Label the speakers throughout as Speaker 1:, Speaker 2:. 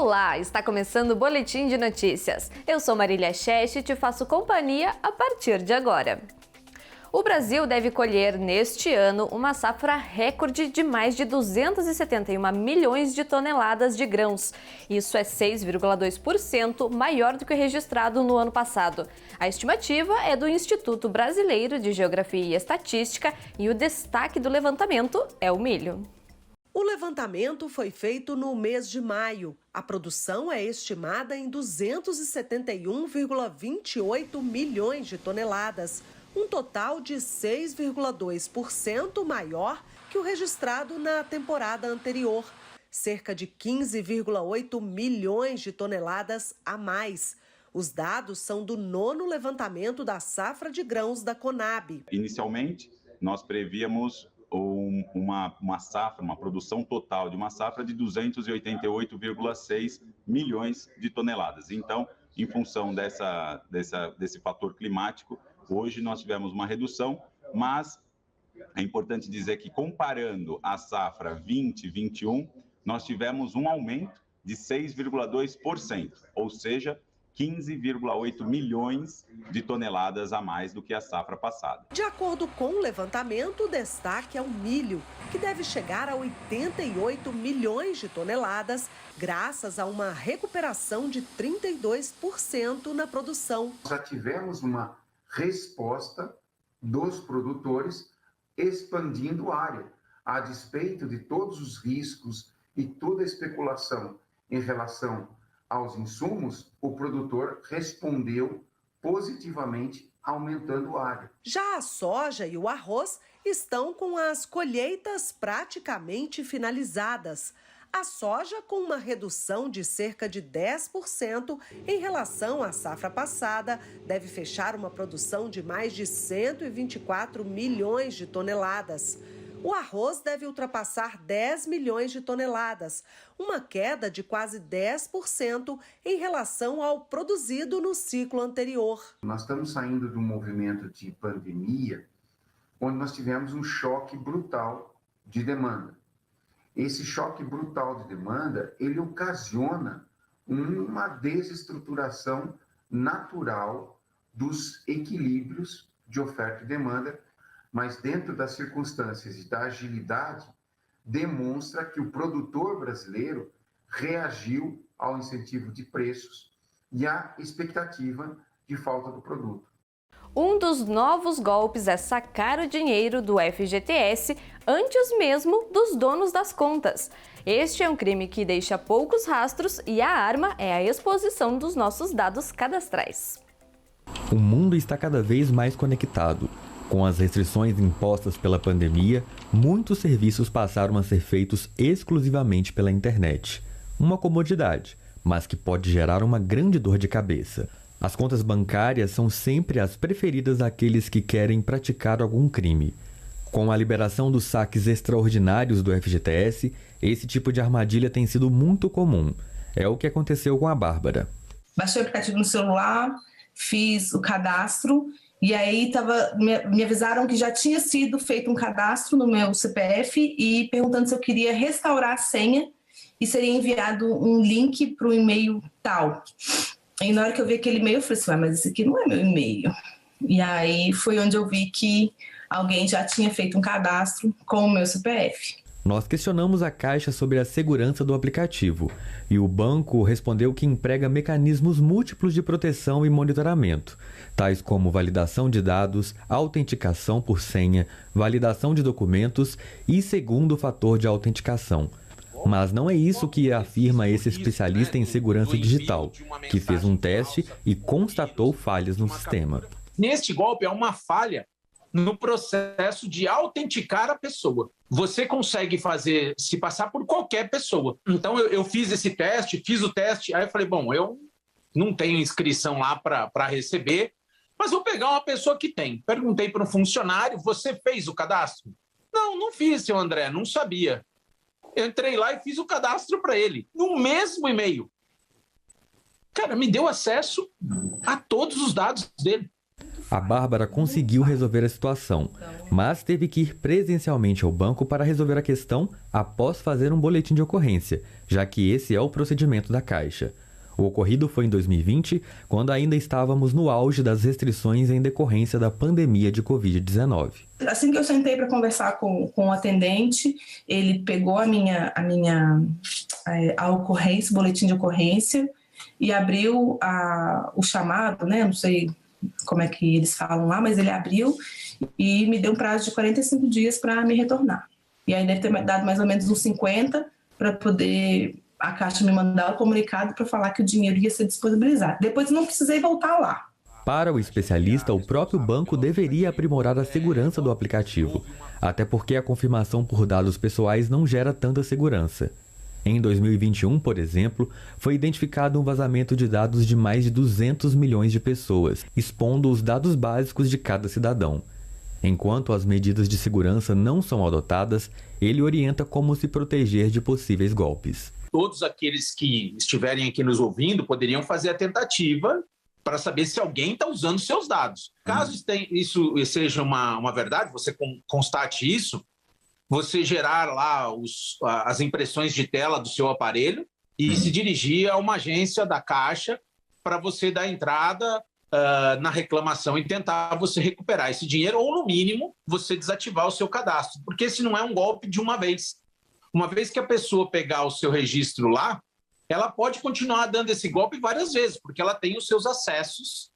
Speaker 1: Olá, está começando o Boletim de Notícias. Eu sou Marília Cheste e te faço companhia a partir de agora. O Brasil deve colher neste ano uma safra recorde de mais de 271 milhões de toneladas de grãos. Isso é 6,2% maior do que o registrado no ano passado. A estimativa é do Instituto Brasileiro de Geografia e Estatística e o destaque do levantamento é o milho.
Speaker 2: O levantamento foi feito no mês de maio. A produção é estimada em 271,28 milhões de toneladas, um total de 6,2% maior que o registrado na temporada anterior, cerca de 15,8 milhões de toneladas a mais. Os dados são do 9º levantamento da safra de grãos da Conab.
Speaker 3: Inicialmente, nós prevíamos uma safra, uma produção total de uma safra de 288,6 milhões de toneladas. Então, em função desse fator climático, hoje nós tivemos uma redução, mas é importante dizer que comparando a safra 20-21, nós tivemos um aumento de 6,2%, ou seja, 15,8 milhões de toneladas a mais do que a safra passada.
Speaker 2: De acordo com o levantamento, o destaque é o milho, que deve chegar a 88 milhões de toneladas, graças a uma recuperação de 32% na produção.
Speaker 4: Já tivemos uma resposta dos produtores expandindo a área, a despeito de todos os riscos e toda a especulação em relação aos insumos, o produtor respondeu positivamente, aumentando a área.
Speaker 2: Já a soja e o arroz estão com as colheitas praticamente finalizadas. A soja com uma redução de cerca de 10% em relação à safra passada, deve fechar uma produção de mais de 124 milhões de toneladas. O arroz deve ultrapassar 10 milhões de toneladas, uma queda de quase 10% em relação ao produzido no ciclo anterior.
Speaker 4: Nós estamos saindo de um movimento de pandemia, onde nós tivemos um choque brutal de demanda. Esse choque brutal de demanda, ele ocasiona uma desestruturação natural dos equilíbrios de oferta e demanda, mas dentro das circunstâncias e da agilidade, demonstra que o produtor brasileiro reagiu ao incentivo de preços e à expectativa de falta do produto.
Speaker 1: Um dos novos golpes é sacar o dinheiro do FGTS antes mesmo dos donos das contas. Este é um crime que deixa poucos rastros e a arma é a exposição dos nossos dados cadastrais.
Speaker 5: O mundo está cada vez mais conectado. Com as restrições impostas pela pandemia, muitos serviços passaram a ser feitos exclusivamente pela internet. Uma comodidade, mas que pode gerar uma grande dor de cabeça. As contas bancárias são sempre as preferidas daqueles que querem praticar algum crime. Com a liberação dos saques extraordinários do FGTS, esse tipo de armadilha tem sido muito comum. É o que aconteceu com a Bárbara.
Speaker 6: Baixei o aplicativo no celular, fiz o cadastro e aí me avisaram que já tinha sido feito um cadastro no meu CPF e perguntando se eu queria restaurar a senha e seria enviado um link para o e-mail tal. E na hora que eu vi aquele e-mail, eu falei assim, mas esse aqui não é meu e-mail. E aí foi onde eu vi que alguém já tinha feito um cadastro com o meu CPF.
Speaker 5: Nós questionamos a Caixa sobre a segurança do aplicativo e o banco respondeu que emprega mecanismos múltiplos de proteção e monitoramento, tais como validação de dados, autenticação por senha, validação de documentos e segundo fator de autenticação. Mas não é isso que afirma esse especialista em segurança digital, que fez um teste e constatou falhas no sistema.
Speaker 7: Neste golpe é uma falha no processo de autenticar a pessoa. Você consegue se passar por qualquer pessoa. Então eu fiz esse teste, fiz o teste, aí eu falei, bom, eu não tenho inscrição lá para receber, mas vou pegar uma pessoa que tem. Perguntei para um funcionário, você fez o cadastro? Não fiz, seu André, não sabia. Eu entrei lá e fiz o cadastro para ele, no mesmo e-mail. Cara, me deu acesso a todos os dados dele.
Speaker 5: A Bárbara conseguiu resolver a situação, mas teve que ir presencialmente ao banco para resolver a questão após fazer um boletim de ocorrência, já que esse é o procedimento da Caixa. O ocorrido foi em 2020, quando ainda estávamos no auge das restrições em decorrência da pandemia de Covid-19.
Speaker 6: Assim que eu sentei para conversar com o atendente, ele pegou a ocorrência, o boletim de ocorrência, e abriu o chamado, né? Não sei como é que eles falam lá, mas ele abriu e me deu um prazo de 45 dias para me retornar. E aí deve ter dado mais ou menos uns 50 para poder a Caixa me mandar o comunicado para falar que o dinheiro ia ser disponibilizado. Depois não precisei voltar lá.
Speaker 5: Para o especialista, o próprio banco deveria aprimorar a segurança do aplicativo, até porque a confirmação por dados pessoais não gera tanta segurança. Em 2021, por exemplo, foi identificado um vazamento de dados de mais de 200 milhões de pessoas, expondo os dados básicos de cada cidadão. Enquanto as medidas de segurança não são adotadas, ele orienta como se proteger de possíveis golpes.
Speaker 7: Todos aqueles que estiverem aqui nos ouvindo poderiam fazer a tentativa para saber se alguém está usando seus dados. Caso isso seja uma verdade, você constate isso, você gerar lá as impressões de tela do seu aparelho e se dirigir a uma agência da Caixa para você dar entrada na reclamação e tentar você recuperar esse dinheiro ou, no mínimo, você desativar o seu cadastro. Porque esse não é um golpe de uma vez. Uma vez que a pessoa pegar o seu registro lá, ela pode continuar dando esse golpe várias vezes, porque ela tem os seus acessos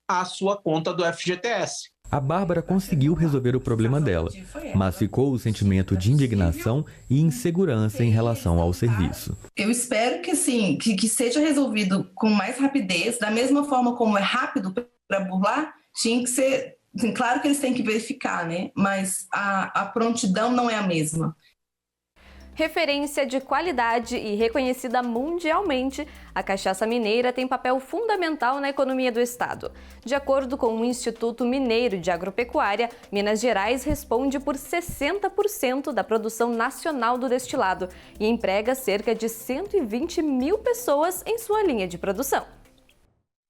Speaker 7: à sua conta do FGTS.
Speaker 5: A Bárbara conseguiu resolver o problema dela, mas ficou o sentimento de indignação e insegurança em relação ao serviço.
Speaker 6: Eu espero que sim, que seja resolvido com mais rapidez, da mesma forma como é rápido para burlar, tinha que ser, claro que eles têm que verificar, né? Mas a prontidão não é a mesma.
Speaker 1: Referência de qualidade e reconhecida mundialmente, a cachaça mineira tem papel fundamental na economia do estado. De acordo com o Instituto Mineiro de Agropecuária, Minas Gerais responde por 60% da produção nacional do destilado e emprega cerca de 120 mil pessoas em sua linha de produção.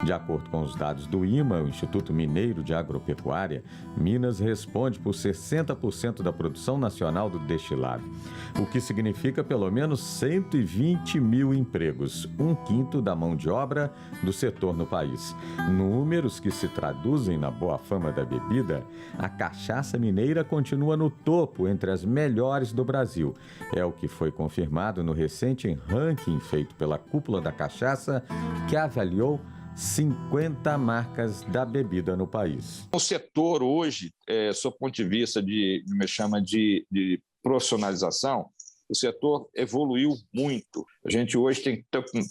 Speaker 8: De acordo com os dados do IMA, o Instituto Mineiro de Agropecuária, Minas responde por 60% da produção nacional do destilado, o que significa pelo menos 120 mil empregos, 1/5 da mão de obra do setor no país. Números que se traduzem na boa fama da bebida, a cachaça mineira continua no topo entre as melhores do Brasil. É o que foi confirmado no recente ranking feito pela Cúpula da Cachaça, que avaliou 50 marcas da bebida no país.
Speaker 9: O setor hoje, sob o ponto de vista de profissionalização, o setor evoluiu muito. A gente hoje tem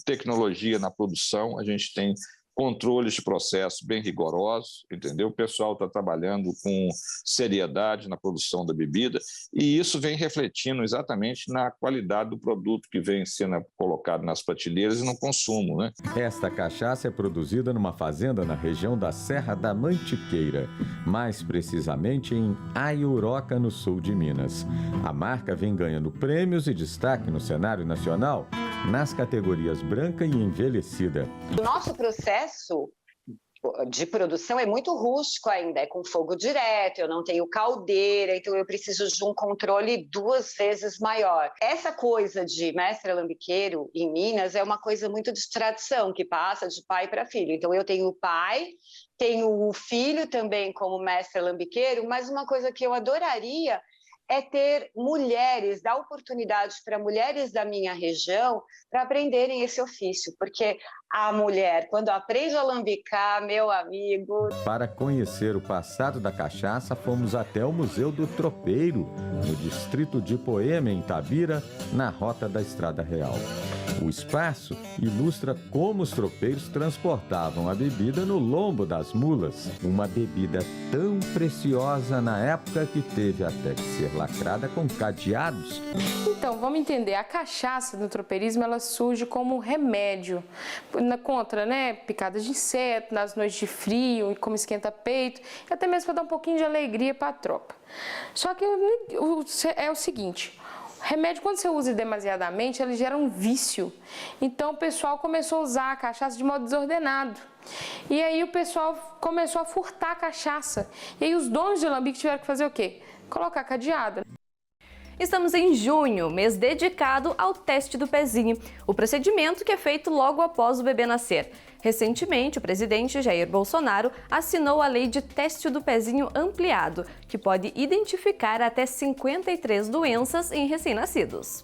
Speaker 9: tecnologia na produção, a gente tem controles de processo bem rigorosos, entendeu? O pessoal está trabalhando com seriedade na produção da bebida e isso vem refletindo exatamente na qualidade do produto que vem sendo colocado nas prateleiras e no consumo, né?
Speaker 8: Esta cachaça é produzida numa fazenda na região da Serra da Mantiqueira, mais precisamente em Aiuroca, no sul de Minas. A marca vem ganhando prêmios e destaque no cenário nacional nas categorias branca e envelhecida.
Speaker 10: O nosso processo de produção é muito rústico ainda, é com fogo direto, eu não tenho caldeira, então eu preciso de um controle 2 vezes maior. Essa coisa de mestre alambiqueiro em Minas é uma coisa muito de tradição, que passa de pai para filho. Então eu tenho o pai, tenho o filho também como mestre alambiqueiro, mas uma coisa que eu adoraria é ter mulheres, dar oportunidade para mulheres da minha região para aprenderem esse ofício, porque a mulher, quando aprende a alambicar, meu amigo...
Speaker 8: Para conhecer o passado da cachaça, fomos até o Museu do Tropeiro, no distrito de Poema, em Itabira, na rota da Estrada Real. O espaço ilustra como os tropeiros transportavam a bebida no lombo das mulas, uma bebida tão preciosa na época que teve até que ser lacrada com cadeados.
Speaker 11: Então, vamos entender, a cachaça no tropeirismo, ela surge como remédio contra, picadas de inseto, nas noites de frio, como esquenta-peito, e até mesmo para dar um pouquinho de alegria para a tropa. Só que é o seguinte, Remédio, quando você usa demasiadamente, ele gera um vício. Então o pessoal começou a usar a cachaça de modo desordenado. E aí o pessoal começou a furtar a cachaça. E aí os donos de alambique tiveram que fazer o quê? Colocar cadeado.
Speaker 1: Estamos em junho, mês dedicado ao teste do pezinho, o procedimento que é feito logo após o bebê nascer. Recentemente, o presidente Jair Bolsonaro assinou a lei de teste do pezinho ampliado, que pode identificar até 53 doenças em recém-nascidos.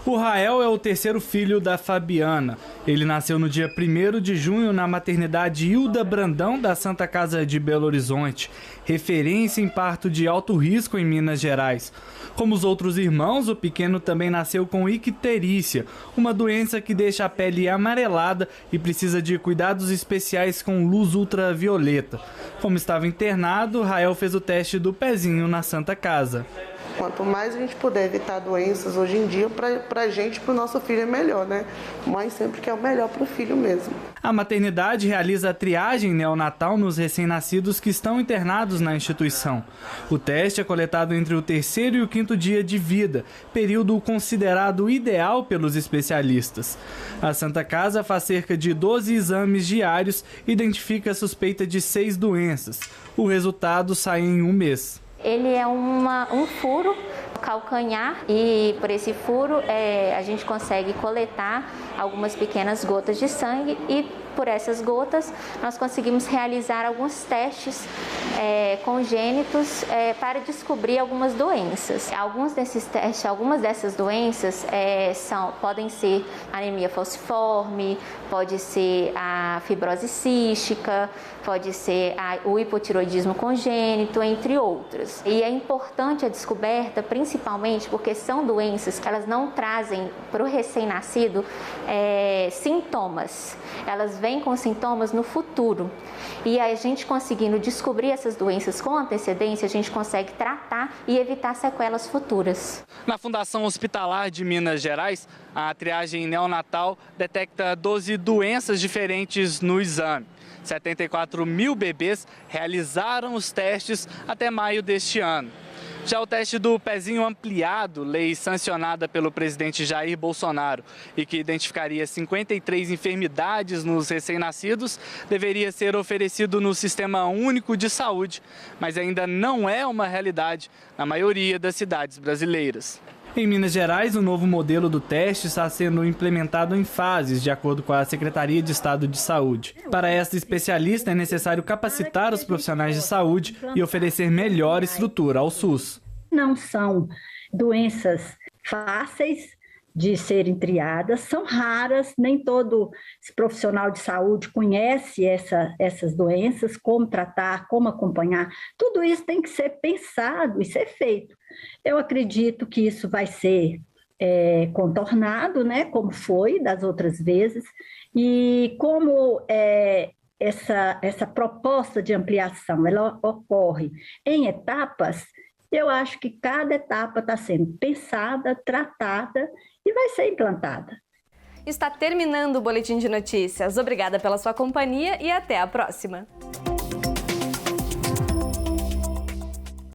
Speaker 12: O Rael é o terceiro filho da Fabiana. Ele nasceu no dia 1º de junho na maternidade Hilda Brandão da Santa Casa de Belo Horizonte, referência em parto de alto risco em Minas Gerais. Como os outros irmãos, o pequeno também nasceu com icterícia, uma doença que deixa a pele amarelada e precisa de cuidados especiais com luz ultravioleta. Como estava internado, Rael fez o teste do pezinho na Santa Casa.
Speaker 13: Quanto mais a gente puder evitar doenças hoje em dia, para a gente, para o nosso filho é melhor, né? Mãe sempre quer o melhor para o filho mesmo.
Speaker 12: A maternidade realiza a triagem neonatal nos recém-nascidos que estão internados na instituição. O teste é coletado entre o 3º e o 5º dia de vida, período considerado ideal pelos especialistas. A Santa Casa faz cerca de 12 exames diários e identifica a suspeita de 6 doenças. O resultado sai em um mês.
Speaker 14: Ele é um furo calcanhar e por esse furo a gente consegue coletar algumas pequenas gotas de sangue e por essas gotas nós conseguimos realizar alguns testes congênitos para descobrir algumas doenças. Alguns desses testes, algumas dessas doenças podem ser anemia falciforme, pode ser a fibrose cística, pode ser o hipotiroidismo congênito, entre outros. E é importante a descoberta, principalmente porque são doenças que elas não trazem para o recém-nascido sintomas. Elas vêm com sintomas no futuro. E a gente conseguindo descobrir essas doenças com antecedência, a gente consegue tratar e evitar sequelas futuras.
Speaker 12: Na Fundação Hospitalar de Minas Gerais, a triagem neonatal detecta 12 doenças diferentes no exame. 74 mil bebês realizaram os testes até maio deste ano. Já o teste do pezinho ampliado, lei sancionada pelo presidente Jair Bolsonaro e que identificaria 53 enfermidades nos recém-nascidos, deveria ser oferecido no Sistema Único de Saúde, mas ainda não é uma realidade na maioria das cidades brasileiras. Em Minas Gerais, o novo modelo do teste está sendo implementado em fases, de acordo com a Secretaria de Estado de Saúde. Para esta especialista, é necessário capacitar os profissionais de saúde e oferecer melhor estrutura ao SUS.
Speaker 15: Não são doenças fáceis de serem triadas, são raras, nem todo profissional de saúde conhece essas doenças, como tratar, como acompanhar. Tudo isso tem que ser pensado e ser feito. Eu acredito que isso vai ser contornado, né, como foi das outras vezes, e como essa proposta de ampliação ela ocorre em etapas, eu acho que cada etapa está sendo pensada, tratada e vai ser implantada.
Speaker 1: Está terminando o Boletim de Notícias. Obrigada pela sua companhia e até a próxima.